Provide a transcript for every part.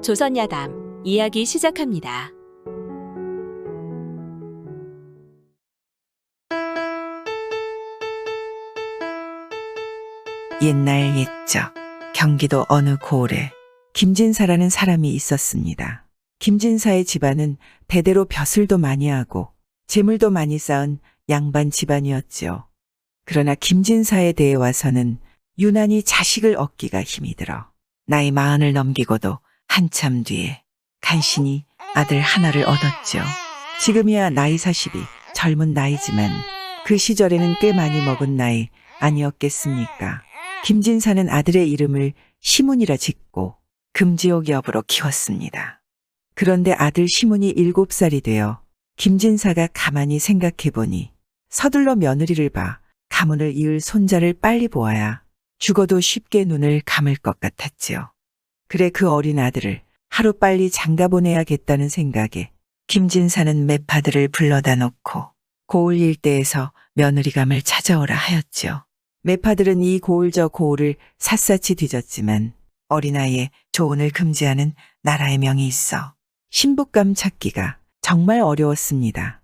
조선야담 이야기 시작합니다. 옛날 옛적 경기도 어느 고을에 김진사라는 사람이 있었습니다. 김진사의 집안은 대대로 벼슬도 많이 하고 재물도 많이 쌓은 양반 집안이었지요. 그러나 김진사에 대해 와서는 유난히 자식을 얻기가 힘이 들어 나이 40을 넘기고도 한참 뒤에 간신히 아들 하나를 얻었죠. 지금이야 나이 40이 젊은 나이지만 그 시절에는 꽤 많이 먹은 나이 아니었겠습니까? 김진사는 아들의 이름을 시문이라 짓고 금지옥 여부로 키웠습니다. 그런데 아들 시문이 7살이 되어 김진사가 가만히 생각해보니 서둘러 며느리를 봐 가문을 이을 손자를 빨리 보아야 죽어도 쉽게 눈을 감을 것 같았지요. 그래 그 어린 아들을 하루빨리 장가보내야겠다는 생각에 김진사는 매파들을 불러다 놓고 고을 일대에서 며느리감을 찾아오라 하였지요. 매파들은 이 고을 저 고을을 샅샅이 뒤졌지만 어린아이의 조언을 금지하는 나라의 명이 있어 신부감 찾기가 정말 어려웠습니다.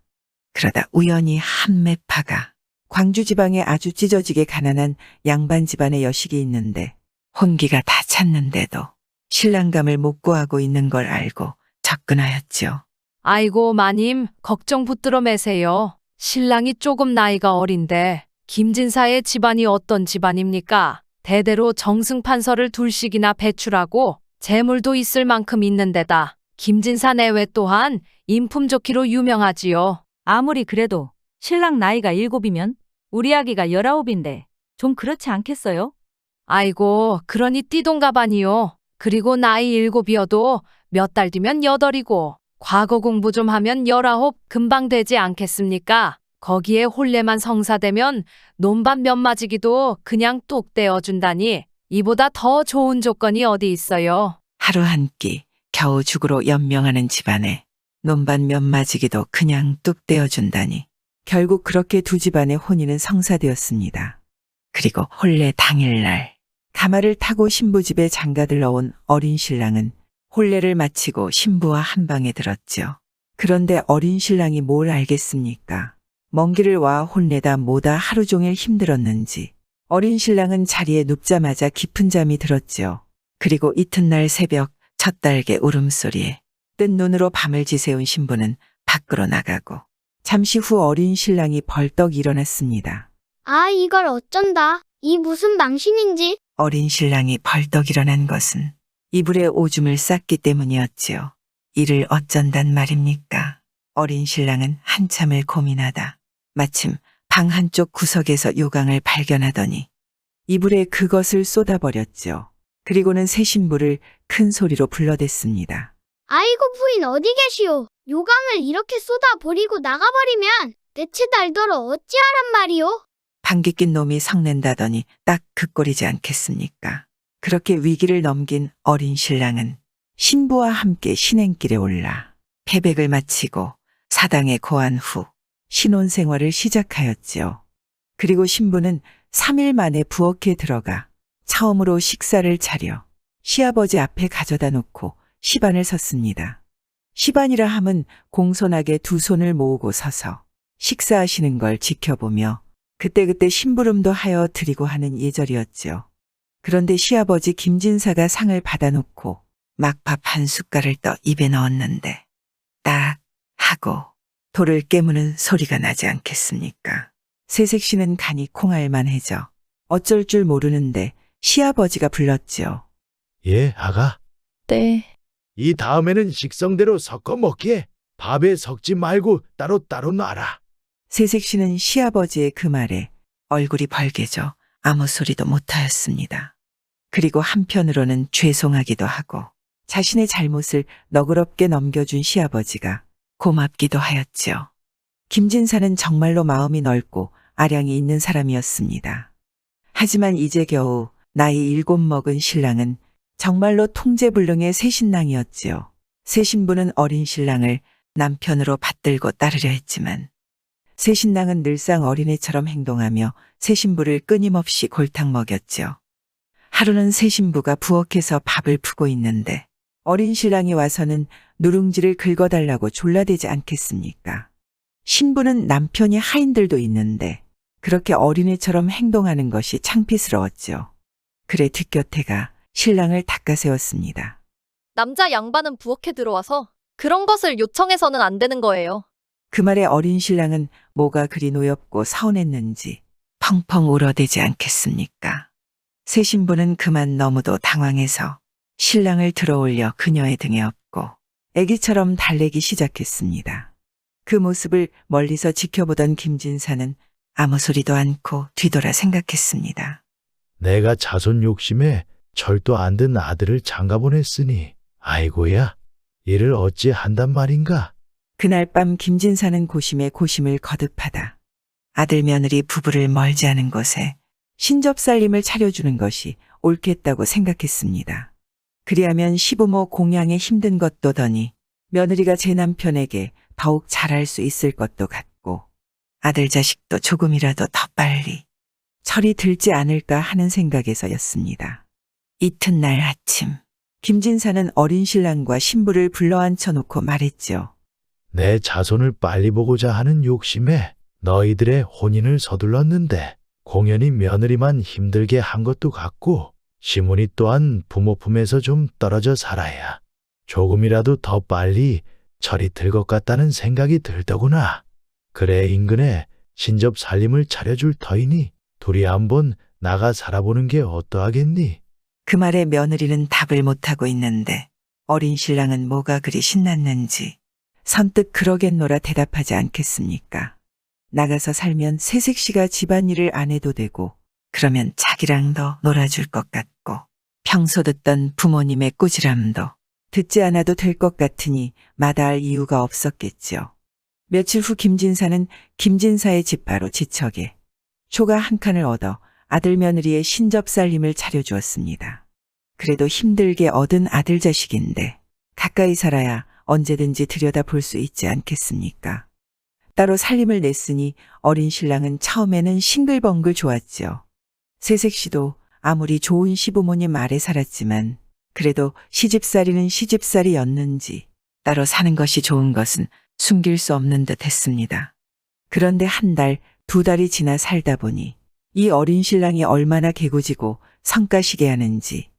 그러다 우연히 한 매파가 광주 지방에 아주 찢어지게 가난한 양반 집안의 여식이 있는데 혼기가 다 찼는데도 신랑감을 못 구하고 있는 걸 알고 접근하였지요. 아이고 마님 걱정 붙들어 매세요. 신랑이 조금 나이가 어린데 김진사의 집안이 어떤 집안입니까? 대대로 정승판서를 둘씩이나 배출하고 재물도 있을 만큼 있는데다 김진사 내외 또한 인품 좋기로 유명하지요. 아무리 그래도 신랑 나이가 7이면 우리 아기가 19인데 좀 그렇지 않겠어요? 아이고 그러니 띠동갑아니요. 그리고 나이 7이어도 몇 달 뒤면 8이고 과거 공부 좀 하면 19 금방 되지 않겠습니까? 거기에 혼례만 성사되면 논밭 몇 마지기도 그냥 뚝 떼어준다니 이보다 더 좋은 조건이 어디 있어요. 하루 한 끼 겨우 죽으로 연명하는 집안에 논밭 몇 마지기도 그냥 뚝 떼어준다니 결국 그렇게 두 집안의 혼인은 성사되었습니다. 그리고 혼례 당일날 가마를 타고 신부 집에 장가들러 온 어린 신랑은 혼례를 마치고 신부와 한 방에 들었죠. 그런데 어린 신랑이 뭘 알겠습니까? 먼 길을 와 혼내다 뭐다 하루 종일 힘들었는지 어린 신랑은 자리에 눕자마자 깊은 잠이 들었죠. 그리고 이튿날 새벽 첫 달개 울음소리에 뜬 눈으로 밤을 지새운 신부는 밖으로 나가고 잠시 후 어린 신랑이 벌떡 일어났습니다. 아, 이걸 어쩐다. 이 무슨 망신인지. 어린 신랑이 벌떡 일어난 것은 이불에 오줌을 쌌기 때문이었지요. 이를 어쩐단 말입니까? 어린 신랑은 한참을 고민하다 마침 방 한쪽 구석에서 요강을 발견하더니 이불에 그것을 쏟아버렸죠. 그리고는 새 신부를 큰 소리로 불러댔습니다. 아이고 부인 어디 계시오. 요강을 이렇게 쏟아버리고 나가버리면 대체 날더러 어찌하란 말이오. 방귀 낀 놈이 성낸다더니 딱 그 꼴이지 않겠습니까? 그렇게 위기를 넘긴 어린 신랑은 신부와 함께 신행길에 올라 패백을 마치고 사당에 고한 후 신혼생활을 시작하였지요. 그리고 신부는 3일 만에 부엌에 들어가 처음으로 식사를 차려 시아버지 앞에 가져다 놓고 시반을 섰습니다. 시반이라 함은 공손하게 두 손을 모으고 서서 식사하시는 걸 지켜보며 그때그때 심부름도 하여 드리고 하는 예절이었지요. 그런데 시아버지 김진사가 상을 받아놓고 막 밥 한 숟갈을 떠 입에 넣었는데 딱 하고 돌을 깨무는 소리가 나지 않겠습니까? 새색시는 간이 콩알만해져 어쩔 줄 모르는데 시아버지가 불렀지요. 예, 아가. 네. 이 다음에는 식성대로 섞어 먹기에 밥에 섞지 말고 따로따로 놔라. 새색시는 시아버지의 그 말에 얼굴이 벌개져 아무 소리도 못하였습니다. 그리고 한편으로는 죄송하기도 하고 자신의 잘못을 너그럽게 넘겨준 시아버지가 고맙기도 하였지요. 김진사는 정말로 마음이 넓고 아량이 있는 사람이었습니다. 하지만 이제 겨우 나이 7 먹은 신랑은 정말로 통제불능의 새신랑이었지요. 새신부는 어린 신랑을 남편으로 받들고 따르려 했지만 새신랑은 늘상 어린애처럼 행동하며 새신부를 끊임없이 골탕 먹였지요. 하루는 새신부가 부엌에서 밥을 푸고 있는데 어린 신랑이 와서는 누룽지를 긁어달라고 졸라대지 않겠습니까? 신부는 남편이 하인들도 있는데 그렇게 어린애처럼 행동하는 것이 창피스러웠죠. 그래 뒷곁에가 신랑을 닦아세웠습니다. 남자 양반은 부엌에 들어와서 그런 것을 요청해서는 안 되는 거예요. 그 말에 어린 신랑은 뭐가 그리 노엽고 서운했는지 펑펑 울어대지 않겠습니까? 새 신부는 그만 너무도 당황해서 신랑을 들어올려 그녀의 등에 업고 애기처럼 달래기 시작했습니다. 그 모습을 멀리서 지켜보던 김진사는 아무 소리도 않고 뒤돌아 생각했습니다. 내가 자손 욕심에 절도 안 든 아들을 장가 보냈으니 아이고야 이를 어찌 한단 말인가. 그날 밤 김진사는 고심에 고심을 거듭하다 아들 며느리 부부를 멀지 않은 곳에 신접살림을 차려주는 것이 옳겠다고 생각했습니다. 그리하면 시부모 공양에 힘든 것도 더니 며느리가 제 남편에게 더욱 잘할 수 있을 것도 같고 아들 자식도 조금이라도 더 빨리 철이 들지 않을까 하는 생각에서였습니다. 이튿날 아침 김진사는 어린 신랑과 신부를 불러앉혀 놓고 말했죠. 내 자손을 빨리 보고자 하는 욕심에 너희들의 혼인을 서둘렀는데 공연히 며느리만 힘들게 한 것도 같고 시문이 또한 부모 품에서 좀 떨어져 살아야 조금이라도 더 빨리 철이 들 것 같다는 생각이 들더구나. 그래 인근에 신접 살림을 차려줄 터이니 둘이 한번 나가 살아보는 게 어떠하겠니? 그 말에 며느리는 답을 못하고 있는데 어린 신랑은 뭐가 그리 신났는지 선뜻 그러겠노라 대답하지 않겠습니까? 나가서 살면 새색 씨가 집안일을 안 해도 되고 그러면 자기랑 더 놀아줄 것 같고 평소 듣던 부모님의 꾸지람도 듣지 않아도 될 것 같으니 마다할 이유가 없었겠죠. 며칠 후 김진사는 김진사의 집 바로 지척에 초가 한 칸을 얻어 아들 며느리의 신접살림을 차려주었습니다. 그래도 힘들게 얻은 아들 자식인데 가까이 살아야 언제든지 들여다볼 수 있지 않겠습니까? 따로 살림을 냈으니 어린 신랑은 처음에는 싱글벙글 좋았죠. 새색 씨도 아무리 좋은 시부모님 아래 살았지만 그래도 시집살이는 시집살이였는지 따로 사는 것이 좋은 것은 숨길 수 없는 듯 했습니다. 그런데 한 달, 두 달이 지나 살다 보니 이 어린 신랑이 얼마나 개구지고 성가시게 하는지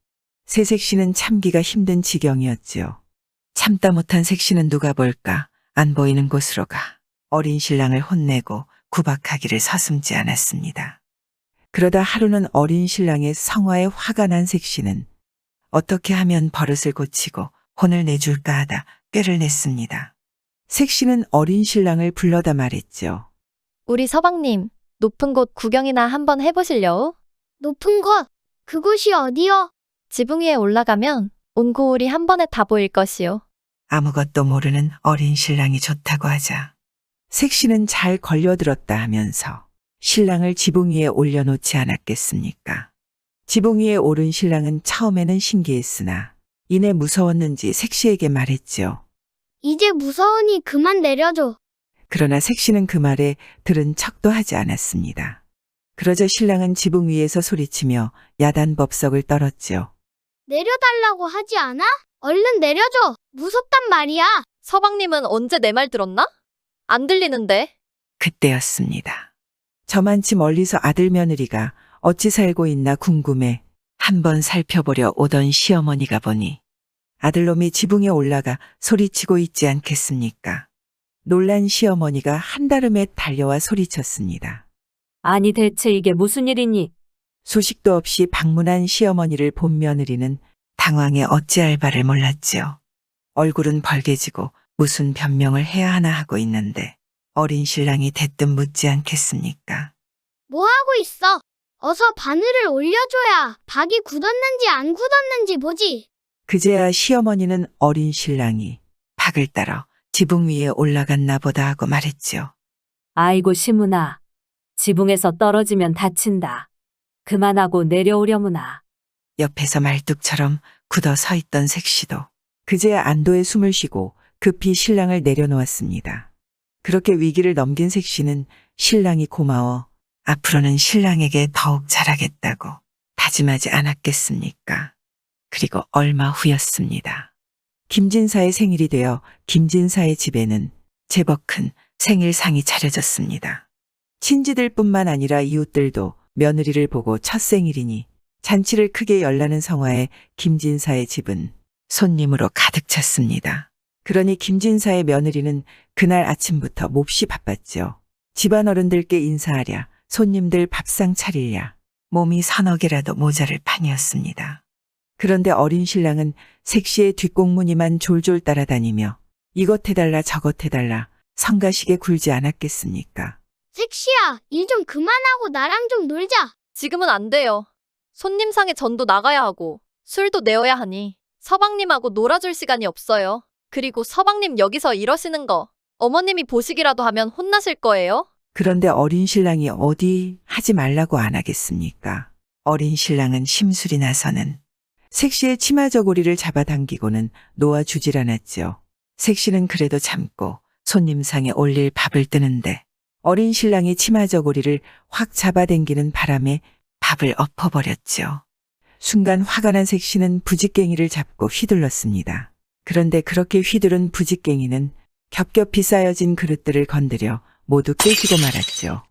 새색 씨는 참기가 힘든 지경이었지요. 참다 못한 색 씨는 누가 볼까 안 보이는 곳으로 가 어린 신랑을 혼내고 구박하기를 서슴지 않았습니다. 그러다 하루는 어린 신랑의 성화에 화가 난 색 씨는 어떻게 하면 버릇을 고치고 혼을 내줄까 하다 꾀를 냈습니다. 색 씨는 어린 신랑을 불러다 말했죠. 우리 서방님, 높은 곳 구경이나 한번 해보실려우? 높은 곳, 그곳이 어디요? 지붕 위에 올라가면 온 고을이 한 번에 다 보일 것이요. 아무것도 모르는 어린 신랑이 좋다고 하자 색 씨는 잘 걸려들었다 하면서 신랑을 지붕 위에 올려놓지 않았겠습니까? 지붕 위에 오른 신랑은 처음에는 신기했으나 이내 무서웠는지 색 씨에게 말했죠. 이제 무서우니 그만 내려줘. 그러나 색 씨는 그 말에 들은 척도 하지 않았습니다. 그러자 신랑은 지붕 위에서 소리치며 야단법석을 떨었죠. 내려달라고 하지 않아? 얼른 내려줘. 무섭단 말이야. 서방님은 언제 내 말 들었나? 안 들리는데. 그때였습니다. 저만치 멀리서 아들 며느리가 어찌 살고 있나 궁금해 한번 살펴보려 오던 시어머니가 보니 아들놈이 지붕에 올라가 소리치고 있지 않겠습니까? 놀란 시어머니가 한달음에 달려와 소리쳤습니다. 아니 대체 이게 무슨 일이니? 소식도 없이 방문한 시어머니를 본 며느리는 당황해 어찌할 바를 몰랐지요. 얼굴은 벌개지고 무슨 변명을 해야 하나 하고 있는데 어린 신랑이 대뜸 묻지 않겠습니까? 뭐 하고 있어? 어서 바늘을 올려줘야 박이 굳었는지 안 굳었는지 보지. 그제야 시어머니는 어린 신랑이 박을 따러 지붕 위에 올라갔나 보다 하고 말했죠. 아이고 시문아. 지붕에서 떨어지면 다친다. 그만하고 내려오려무나. 옆에서 말뚝처럼 굳어 서 있던 색시도 그제야 안도의 숨을 쉬고 급히 신랑을 내려놓았습니다. 그렇게 위기를 넘긴 색시는 신랑이 고마워 앞으로는 신랑에게 더욱 잘하겠다고 다짐하지 않았겠습니까? 그리고 얼마 후였습니다. 김진사의 생일이 되어 김진사의 집에는 제법 큰 생일상이 차려졌습니다. 친지들뿐만 아니라 이웃들도 며느리를 보고 첫 생일이니 잔치를 크게 열라는 성화에 김진사의 집은 손님으로 가득 찼습니다. 그러니 김진사의 며느리는 그날 아침부터 몹시 바빴죠. 집안 어른들께 인사하랴, 손님들 밥상 차리랴, 몸이 서너 개라도 모자를 판이었습니다. 그런데 어린 신랑은 색시의 뒷공무니만 졸졸 따라다니며 이것 해달라 저것 해달라 성가시게 굴지 않았겠습니까? 색시야, 일 좀 그만하고 나랑 좀 놀자. 지금은 안 돼요. 손님상에 전도 나가야 하고 술도 내어야 하니 서방님하고 놀아줄 시간이 없어요. 그리고 서방님 여기서 이러시는 거 어머님이 보시기라도 하면 혼나실 거예요. 그런데 어린 신랑이 어디 하지 말라고 안 하겠습니까? 어린 신랑은 심술이 나서는 색시의 치마 저고리를 잡아당기고는 놓아주질 않았죠. 색시는 그래도 참고 손님상에 올릴 밥을 뜨는데 어린 신랑이 치마 저고리를 확 잡아당기는 바람에 밥을 엎어버렸죠. 순간 화가 난 색시는 부직갱이를 잡고 휘둘렀습니다. 그런데 그렇게 휘두른 부직갱이는 겹겹이 쌓여진 그릇들을 건드려 모두 깨지고 말았죠.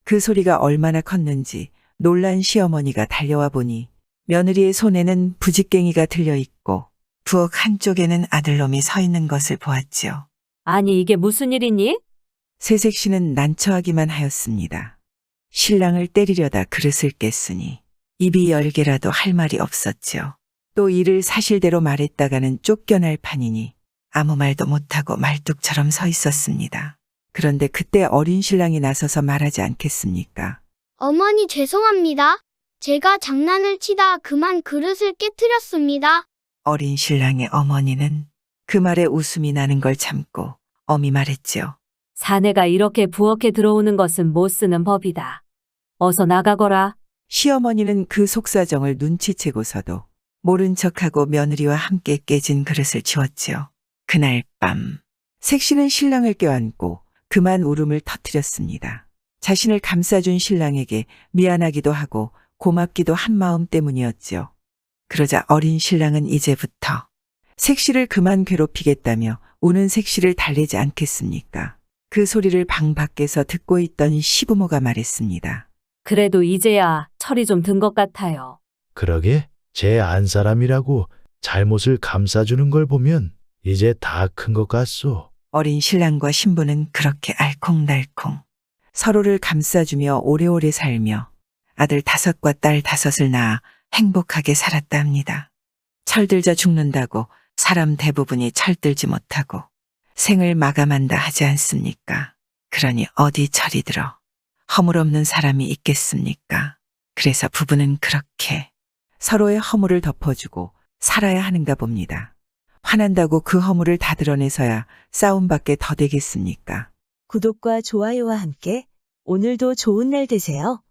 그 소리가 얼마나 컸는지 놀란 시어머니가 달려와 보니 며느리의 손에는 부직갱이가 들려 있고 부엌 한쪽에는 아들놈이 서 있는 것을 보았지요. 아니, 이게 무슨 일이니? 새색 씨는 난처하기만 하였습니다. 신랑을 때리려다 그릇을 깼으니 입이 열개라도 할 말이 없었지요. 또 이를 사실대로 말했다가는 쫓겨날 판이니 아무 말도 못하고 말뚝처럼 서 있었습니다. 그런데 그때 어린 신랑이 나서서 말하지 않겠습니까? 어머니 죄송합니다. 제가 장난을 치다 그만 그릇을 깨뜨렸습니다. 어린 신랑의 어머니는 그 말에 웃음이 나는 걸 참고 엄히 말했지요. 사내가 이렇게 부엌에 들어오는 것은 못 쓰는 법이다. 어서 나가거라. 시어머니는 그 속사정을 눈치채고서도 모른 척하고 며느리와 함께 깨진 그릇을 치웠지요. 그날 밤 색시는 신랑을 껴안고 그만 울음을 터뜨렸습니다. 자신을 감싸준 신랑에게 미안하기도 하고 고맙기도 한 마음 때문이었지요. 그러자 어린 신랑은 이제부터 색시를 그만 괴롭히겠다며 우는 색시를 달래지 않겠습니까? 그 소리를 방 밖에서 듣고 있던 시부모가 말했습니다. 그래도 이제야 철이 좀 든 것 같아요. 그러게 제 안사람이라고 잘못을 감싸주는 걸 보면 이제 다 큰 것 같소. 어린 신랑과 신부는 그렇게 알콩달콩 서로를 감싸주며 오래오래 살며 아들 5과 딸 5을 낳아 행복하게 살았다 합니다. 철들자 죽는다고 사람 대부분이 철들지 못하고 생을 마감한다 하지 않습니까? 그러니 어디 철이 들어 허물없는 사람이 있겠습니까? 그래서 부부는 그렇게 서로의 허물을 덮어주고 살아야 하는가 봅니다. 화난다고 그 허물을 다 드러내서야 싸움밖에 더 되겠습니까? 구독과 좋아요와 함께 오늘도 좋은 날 되세요.